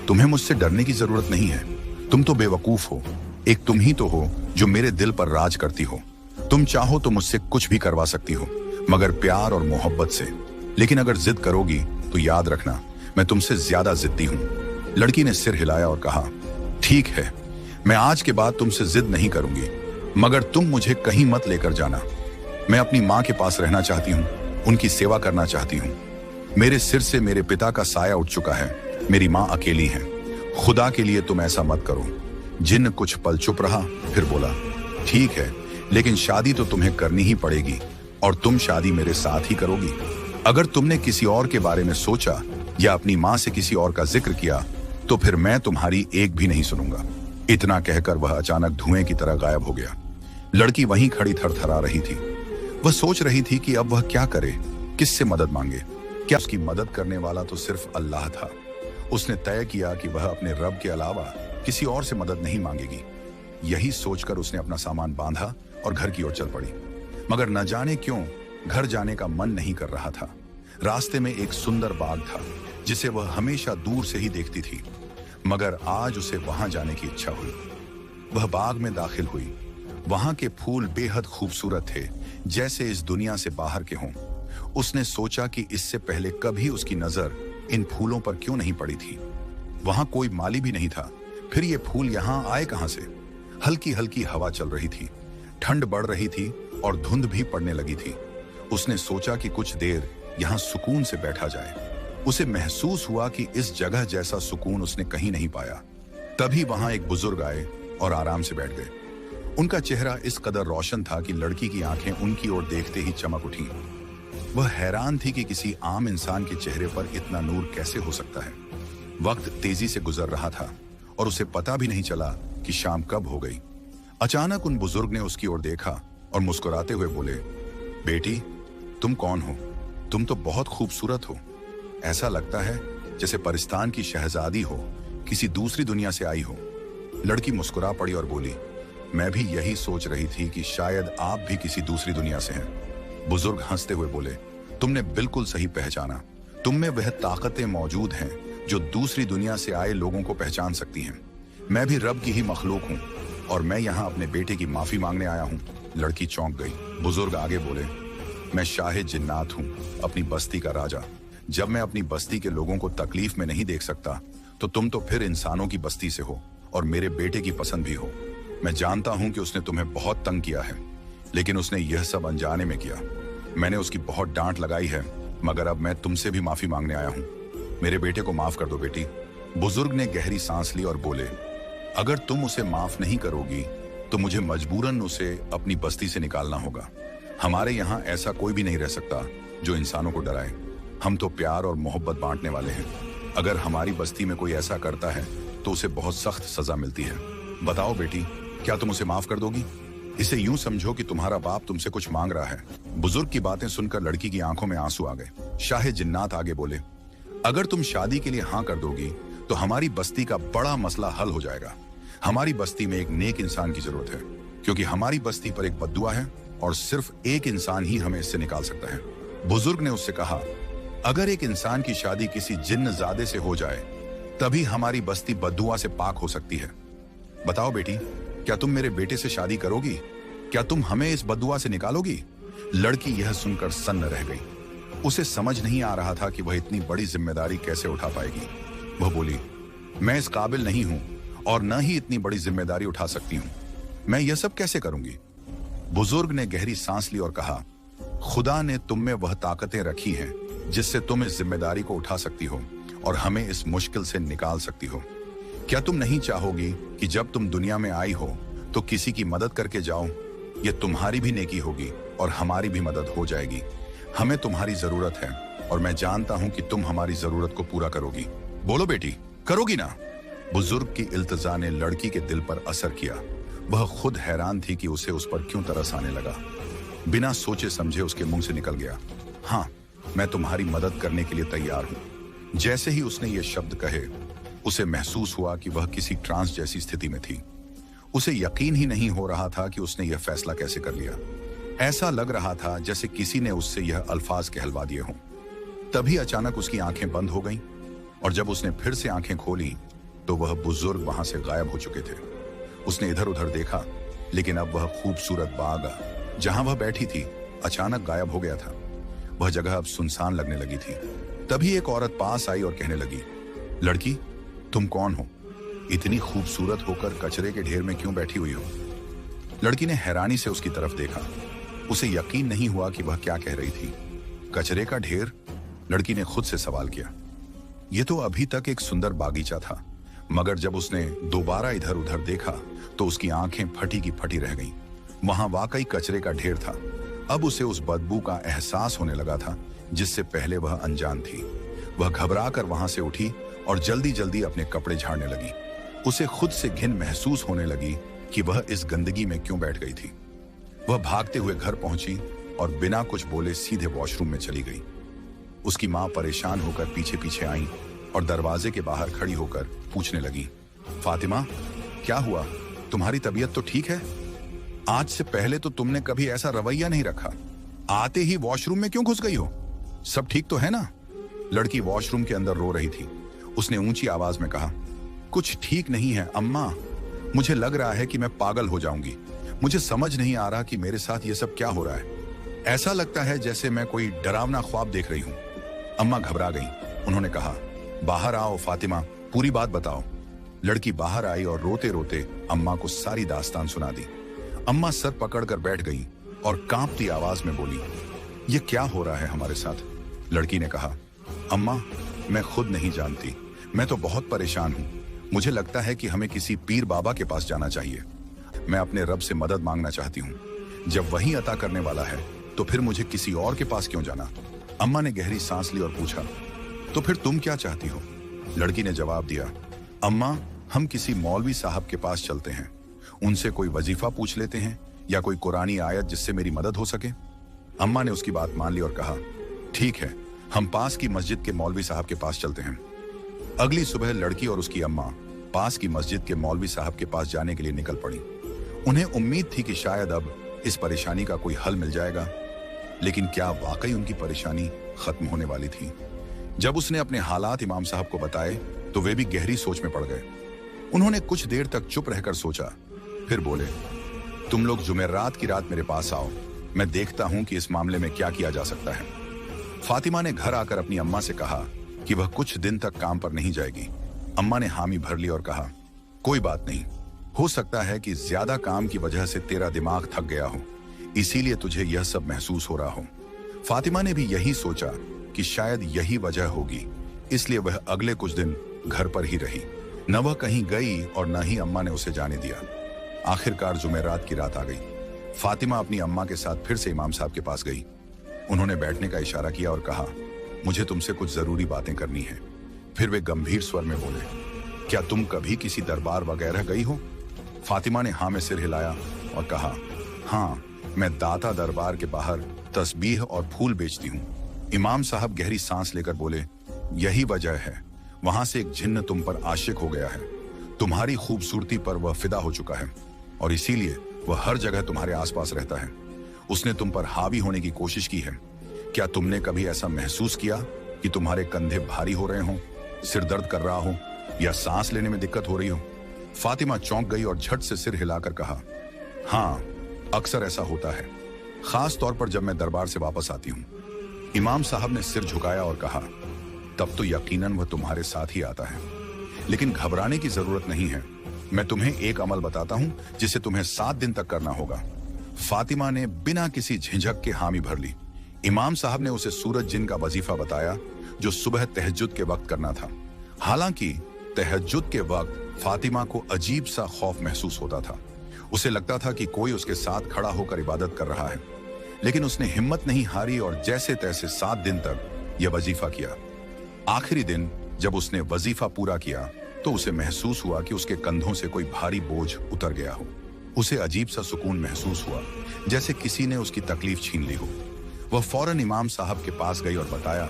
तुम्हें मुझसे डरने की जरूरत नहीं है। तुम तो बेवकूफ हो। एक तुम ही तो हो जो मेरे दिल पर राज करती हो। तुम चाहो तो मुझसे कुछ भी करवा सकती हो, मगर प्यार और मोहब्बत से। लेकिन अगर जिद करोगी तो याद रखना, मैं तुमसे ज्यादा जिद्दी हूं। लड़की ने सिर हिलाया और कहा, ठीक है, मैं आज के बाद तुमसे जिद नहीं करूंगी, मगर तुम मुझे कहीं मत लेकर जाना। मैं अपनी माँ के पास रहना चाहती हूँ, उनकी सेवा करना चाहती हूँ। मेरे सिर से मेरे पिता का साया उठ चुका है। मेरी माँ अकेली है। खुदा के लिए तुम ऐसा मत करो। जिन्न कुछ पल चुप रहा, फिर बोला, ठीक है, लेकिन शादी तो तुम्हें करनी ही पड़ेगी, और तुम शादी मेरे साथ ही करोगी। अगर तुमने किसी और के बारे में सोचा या अपनी माँ से किसी और का जिक्र किया तो फिर मैं तुम्हारी एक भी नहीं सुनूंगा। इतना कहकर वह अचानक धुएं की तरह गायब हो गया। लड़की वहीं खड़ी थरथरा रही थी। वह सोच रही थी कि अब वह क्या करे, किससे मदद मांगे। क्या उसकी मदद करने वाला तो सिर्फ अल्लाह था। उसने तय किया कि वह अपने रब के अलावा किसी और से मदद नहीं मांगेगी। यही सोचकर उसने अपना सामान बांधा और घर की ओर चल पड़ी। मगर न जाने क्यों घर जाने का मन नहीं कर रहा था। रास्ते में एक सुंदर बाग था जिसे वह हमेशा दूर से ही देखती थी, मगर आज उसे वहां जाने की इच्छा हुई। वह बाग में दाखिल हुई। वहां के फूल बेहद खूबसूरत थे, जैसे इस दुनिया से बाहर के हों। उसने सोचा कि इससे पहले कभी उसकी नजर इन फूलों पर क्यों नहीं पड़ी थी। वहां कोई माली भी नहीं था, फिर ये फूल यहां आए कहां से। हल्की हल्की हवा चल रही थी, ठंड बढ़ रही थी और धुंध भी पड़ने लगी थी। उसने सोचा कि कुछ देर यहां सुकून से बैठा जाए। उसे महसूस हुआ कि इस जगह जैसा सुकून उसने कहीं नहीं पाया। तभी वहां एक बुजुर्ग आए और आराम से बैठ गए। उनका चेहरा इस कदर रोशन था कि लड़की की आंखें उनकी ओर देखते ही चमक उठी। वह हैरान थी कि किसी आम इंसान के चेहरे पर इतना नूर कैसे हो सकता है। वक्त तेजी से गुजर रहा था और उसे पता भी नहीं चला कि शाम कब हो गई। अचानक उन बुजुर्ग ने उसकी ओर देखा और मुस्कुराते हुए बोले, बेटी, तुम कौन हो? तुम तो बहुत खूबसूरत हो। ऐसा लगता है जैसे परिस्तान की शहजादी हो, किसी दूसरी दुनिया से आई हो। लड़की मुस्कुरा पड़ी और बोली, मैं भी यही सोच रही थी कि शायद आप भी किसी दूसरी दुनिया से हैं। बुजुर्ग हंसते हुए बोले, तुमने बिल्कुल सही पहचाना। तुम में वह ताकतें मौजूद हैं जो दूसरी दुनिया से आए लोगों को पहचान सकती हैं। मैं भी रब की ही मखलूक हूँ और मैं यहाँ अपने बेटे की माफी मांगने आया हूँ। लड़की चौंक गई। बुजुर्ग आगे बोले, मैं शाहिद जिन्नात हूँ, अपनी बस्ती का राजा। जब मैं अपनी बस्ती के लोगों को तकलीफ में नहीं देख सकता तो तुम तो फिर इंसानों की बस्ती से हो और मेरे बेटे की पसंद भी हो। मैं जानता हूं कि उसने तुम्हें बहुत तंग किया है, लेकिन उसने यह सब अनजाने में किया। मैंने उसकी बहुत डांट लगाई है, मगर अब मैं तुमसे भी माफी मांगने आया हूं। मेरे बेटे को माफ कर दो बेटी। बुजुर्ग ने गहरी सांस ली और बोले, अगर तुम उसे माफ नहीं करोगी तो मुझे मजबूरन उसे अपनी बस्ती से निकालना होगा। हमारे यहाँ ऐसा कोई भी नहीं रह सकता जो इंसानों को डराए। हम तो प्यार और मोहब्बत बांटने वाले हैं। अगर हमारी बस्ती में कोई ऐसा करता है तो उसे बहुत सख्त सजा मिलती है। बताओ बेटी, क्या तुम उसे माफ कर दोगी? इसे यूं समझो कि तुम्हारा बाप तुमसे कुछ मांग रहा है। बुजुर्ग की बातें सुनकर लड़की की आंखों में आंसू आ गए। शाहिद जिन्नात आगे बोले, अगर तुम शादी के लिए हाँ कर दोगी तो हमारी बस्ती का बड़ा मसला हल हो जाएगा। हमारी बस्ती में एक नेक इंसान की जरूरत है, क्योंकि हमारी बस्ती पर एक बद्दुआ है और सिर्फ एक इंसान ही हमें इससे निकाल सकता है। बुजुर्ग ने उससे कहा, अगर एक इंसान की शादी किसी जिन्नजादे से हो जाए तभी हमारी बस्ती बद्दुआ से पाक हो सकती है। बताओ बेटी, क्या तुम मेरे बेटे से शादी करोगी? क्या तुम हमें इस बद्दुआ से निकालोगी? लड़की यह सुनकर सन्न रह गई। उसे समझ नहीं आ रहा था कि वह इतनी बड़ी जिम्मेदारी कैसे उठा पाएगी। वह बोली, मैं इस काबिल नहीं हूं और न ही इतनी बड़ी जिम्मेदारी उठा सकती हूं। मैं यह सब कैसे करूंगी? बुजुर्ग ने गहरी सांस ली और कहा, खुदा ने तुम में वह ताकतें रखी हैं जिससे तुम इस जिम्मेदारी को उठा सकती हो और हमें इस मुश्किल से निकाल सकती हो। क्या तुम नहीं चाहोगी कि जब तुम दुनिया में आई हो तो किसी की मदद करके जाओ? ये तुम्हारी भी नेकी होगी और हमारी भी मदद हो जाएगी। हमें तुम्हारी जरूरत है और मैं जानता हूं कि तुम हमारी जरूरत को पूरा करोगी। बोलो बेटी, करोगी ना? बुजुर्ग की इल्तजा ने लड़की के दिल पर असर किया। वह खुद हैरान थी कि उसे उस पर क्यों तरस आने लगा। बिना सोचे समझे उसके मुंह से निकल गया, हाँ, मैं तुम्हारी मदद करने के लिए तैयार हूं। जैसे ही उसने ये शब्द कहे, उसे महसूस हुआ कि वह किसी ट्रांस जैसी स्थिति में थी। उसे यकीन ही नहीं हो रहा था कि उसने यह फैसला कैसे कर लिया। ऐसा लग रहा था जैसे किसी ने उससे यह अल्फाज कहलवा दिए हों। तभी अचानक उसकी आंखें बंद हो गईं और जब उसने फिर से आंखें खोली तो वह बुजुर्ग वहां से गायब हो चुके थे। उसने इधर उधर देखा, लेकिन अब वह खूबसूरत बाग जहां वह बैठी थी अचानक गायब हो गया था। वह जगह अब सुनसान लगने लगी थी। तभी एक औरत पास आई और कहने लगी, लड़की, तुम कौन हो? इतनी खूबसूरत होकर कचरे के ढेर में क्यों बैठी हुई हो? लड़की ने हैरानी से उसकी तरफ देखा। उसे यकीन नहीं हुआ कि वह क्या कह रही थी। कचरे का ढेर? लड़की ने खुद से सवाल किया। यह तो अभी तक एक सुंदर बागीचा था, मगर जब उसने दोबारा इधर उधर देखा तो उसकी आंखें फटी की फटी रह गईं। वहां वाकई कचरे का ढेर था। अब उसे उस बदबू का एहसास होने लगा था जिससे पहले वह अनजान थी। वह घबराकर वहां से उठी और जल्दी जल्दी अपने कपड़े झाड़ने लगी। उसे खुद से घिन महसूस होने लगी कि वह इस गंदगी में क्यों बैठ गई थी। वह भागते हुए घर पहुंची और बिना कुछ बोले सीधे वॉशरूम में चली गई। उसकी मां परेशान होकर पीछे पीछे आई और दरवाजे के बाहर खड़ी होकर पूछने लगी, फातिमा, क्या हुआ? तुम्हारी तबीयत तो ठीक है? आज से पहले तो तुमने कभी ऐसा रवैया नहीं रखा। आते ही वॉशरूम में क्यों घुस गई हो? सब ठीक तो है ना? लड़की वॉशरूम के अंदर रो रही थी। उसने ऊंची आवाज में कहा, कुछ ठीक नहीं है अम्मा। मुझे लग रहा है कि मैं पागल हो जाऊंगी। मुझे समझ नहीं आ रहा कि मेरे साथ ये सब क्या हो रहा है। ऐसा लगता है जैसे मैं कोई डरावना ख्वाब देख रही हूं। अम्मा घबरा गईं। उन्होंने कहा, बाहर आओ फातिमा, पूरी बात बताओ। लड़की बाहर आई और रोते रोते अम्मा को सारी दास्तान सुना दी। अम्मा सर पकड़कर बैठ गई और कांपती आवाज में बोली, ये क्या हो रहा है हमारे साथ? लड़की ने कहा, अम्मा, मैं खुद नहीं जानती। मैं तो बहुत परेशान हूं। मुझे लगता है कि हमें किसी पीर बाबा के पास जाना चाहिए। मैं अपने रब से मदद मांगना चाहती हूँ। जब वही अता करने वाला है तो फिर मुझे किसी और के पास क्यों जाना? अम्मा ने गहरी सांस ली और पूछा, तो फिर तुम क्या चाहती हो? लड़की ने जवाब दिया, अम्मा, हम किसी मौलवी साहब के पास चलते हैं। उनसे कोई वजीफा पूछ लेते हैं या कोई कुरानी आयत जिससे मेरी मदद हो सके। अम्मा ने उसकी बात मान ली और कहा, ठीक है, हम पास की मस्जिद के मौलवी साहब के पास चलते हैं। अगली सुबह लड़की और उसकी अम्मा पास की मस्जिद के मौलवी साहब के पास जाने के लिए निकल पड़ी। उन्हें उम्मीद थी कि शायद अब इस परेशानी का कोई हल मिल जाएगा, लेकिन क्या वाकई उनकी परेशानी खत्म होने वाली थी? जब उसने अपने हालात इमाम साहब को बताए तो वे भी गहरी सोच में पड़ गए। उन्होंने कुछ देर तक चुप रहकर सोचा, फिर बोले, तुम लोग जुमेरात की रात मेरे पास आओ। मैं देखता हूं कि इस मामले में क्या किया जा सकता है। फातिमा ने घर आकर अपनी अम्मा से कहा कि वह कुछ दिन तक काम पर नहीं जाएगी। अम्मा ने हामी भर ली और कहा, कोई बात नहीं, हो सकता है कि ज्यादा काम की वजह से तेरा दिमाग थक गया हो, इसीलिए तुझे यह सब महसूस हो रहा हो। फातिमा ने भी यही सोचा कि शायद यही वजह होगी, इसलिए वह अगले कुछ दिन घर पर ही रही। न वह कहीं गई और न ही अम्मा ने उसे जाने दिया। आखिरकार जुमेरात की रात आ गई। फातिमा अपनी अम्मा के साथ फिर से इमाम साहब के पास गई। उन्होंने बैठने का इशारा किया और कहा, मुझे तुमसे कुछ जरूरी बातें करनी है। फिर वे गंभीर स्वर में बोले, क्या तुम कभी किसी दरबार वगैरह गई हो? फातिमा ने हाँ में सिर हिलाया और कहा, हाँ, मैं दाता दरबार के बाहर तस्बीह और फूल बेचती हूँ। इमाम साहब गहरी सांस लेकर बोले, यही वजह है, वहां से एक जिन्न तुम पर आशिक हो गया है। तुम्हारी खूबसूरती पर वह फिदा हो चुका है और इसीलिए वह हर जगह तुम्हारे आसपास रहता है। उसने तुम पर हावी होने की कोशिश की है। क्या तुमने कभी ऐसा महसूस किया कि तुम्हारे कंधे भारी हो रहे हों, सिर दर्द कर रहा हो या सांस लेने में दिक्कत हो रही हो? फातिमा चौंक गई और झट से सिर हिलाकर कहा, हाँ, अक्सर ऐसा होता है, खास तौर पर जब मैं दरबार से वापस आती हूँ। इमाम साहब ने सिर झुकाया और कहा, तब तो यकीनन वह तुम्हारे साथ ही आता है, लेकिन घबराने की जरूरत नहीं है। मैं तुम्हें एक अमल बताता हूं जिसे तुम्हें 7 दिन तक करना होगा। फातिमा ने बिना किसी झिझक के हामी भर ली। इमाम साहब ने उसे सूरज जिन का वजीफा बताया जो सुबह तहज्जुद के वक्त करना था। हालांकि तहज्जुद के वक्त फातिमा को अजीब सा खौफ महसूस होता था। उसे लगता था कि कोई उसके साथ खड़ा होकर इबादत कर रहा है, लेकिन उसने हिम्मत नहीं हारी और जैसे तैसे 7 दिन तक यह वजीफा किया। आखिरी दिन जब उसने वजीफा पूरा किया तो उसे महसूस हुआ कि उसके कंधों से कोई भारी बोझ उतर गया हो। उसे अजीब सा सुकून महसूस हुआ, जैसे किसी ने उसकी तकलीफ छीन ली हो। वह फौरन इमाम साहब के पास गई और बताया,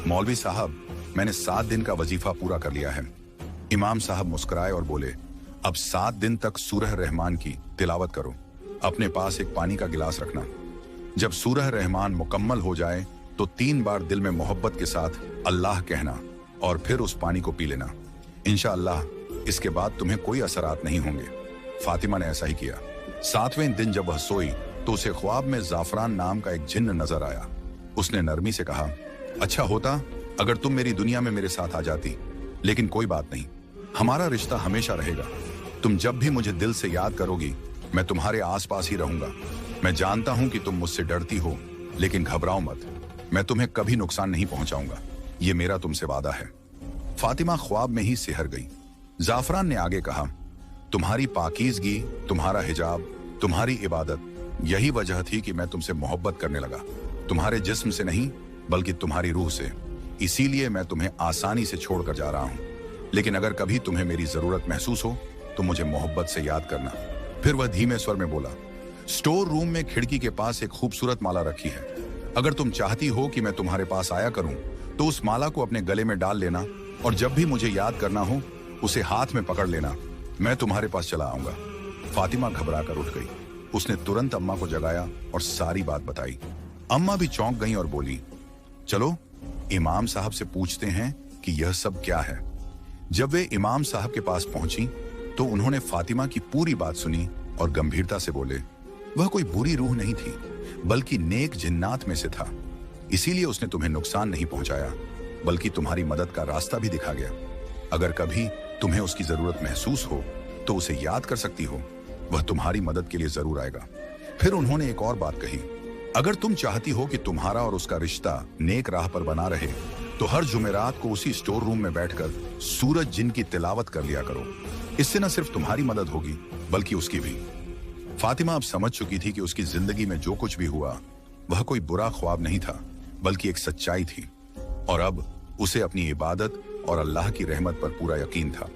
मौलवी साहब, मैंने 7 दिन का वजीफा पूरा कर लिया है। इमाम साहब मुस्कुराए और बोले, अब 7 दिन तक सूरह रहमान की तिलावत करो। अपने पास एक पानी का गिलास रखना। जब सूरह रहमान मुकम्मल हो जाए तो 3 बार दिल में मोहब्बत के साथ अल्लाह कहना और फिर उस पानी को पी लेना। इंशाअल्लाह इसके बाद तुम्हें कोई असरात नहीं होंगे। फातिमा ने ऐसा ही किया। 7वें दिन जब वह सोई तो उसे ख्वाब में जाफरान नाम का एक जिन्न नजर आया। उसने नरमी से कहा, अच्छा होता अगर तुम मेरी दुनिया में मेरे साथ आ जाती, लेकिन कोई बात नहीं, हमारा रिश्ता हमेशा रहेगा। तुम जब भी मुझे दिल से याद करोगी मैं तुम्हारे आसपास ही रहूंगा। मैं जानता हूं कि तुम मुझसे डरती हो, लेकिन घबराओ मत, मैं तुम्हें कभी नुकसान नहीं पहुंचाऊंगा। ये मेरा तुमसे वादा है। फातिमा ख्वाब में ही सिहर गई। जाफरान ने आगे कहा, तुम्हारी पाकीज़गी, तुम्हारा हिजाब, तुम्हारी इबादत, यही वजह थी कि मैं तुमसे मोहब्बत करने लगा। तुम्हारे जिस्म से नहीं बल्कि तुम्हारी रूह से। इसीलिए मैं तुम्हें आसानी से छोड़कर जा रहा हूं। लेकिन अगर कभी तुम्हें मेरी जरूरत महसूस हो तो मुझे मोहब्बत से याद करना। फिर वह धीमे स्वर में बोला, स्टोर रूम में खिड़की के पास एक खूबसूरत माला रखी है। अगर तुम चाहती हो कि मैं तुम्हारे पास आया करूं तो उस माला को अपने गले में डाल लेना, और जब भी मुझे याद करना हो उसे हाथ में पकड़ लेना। मैं तुम्हारे पास चला आऊंगा। फातिमा घबरा कर उठ गई। उसने तुरंत अम्मा को जगाया और सारी बात बताई। अम्मा भी चौंक गईं और बोली, चलो इमाम साहब से पूछते हैं कि यह सब क्या है। जब वे इमाम साहब के पास पहुंची तो उन्होंने फातिमा की पूरी बात सुनी और गंभीरता से बोले, वह कोई बुरी रूह नहीं थी बल्कि नेक जिन्नात में से था। इसीलिए उसने तुम्हें नुकसान नहीं पहुंचाया बल्कि तुम्हारी मदद का रास्ता भी दिखा गया। अगर कभी तुम्हें उसकी जरूरत महसूस हो तो उसे याद कर सकती हो, वह तुम्हारी मदद के लिए जरूर आएगा। फिर उन्होंने एक और बात कही, अगर तुम चाहती हो कि तुम्हारा और उसका रिश्ता नेक राह पर बना रहे तो हर जुमेरात को उसी स्टोर रूम में बैठकर सूरज जिन की तिलावत कर लिया करो। इससे न सिर्फ तुम्हारी मदद होगी बल्कि उसकी भी। फातिमा अब समझ चुकी थी कि उसकी जिंदगी में जो कुछ भी हुआ वह कोई बुरा ख्वाब नहीं था बल्कि एक सच्चाई थी, और अब उसे अपनी इबादत और अल्लाह की रहमत पर पूरा यकीन था।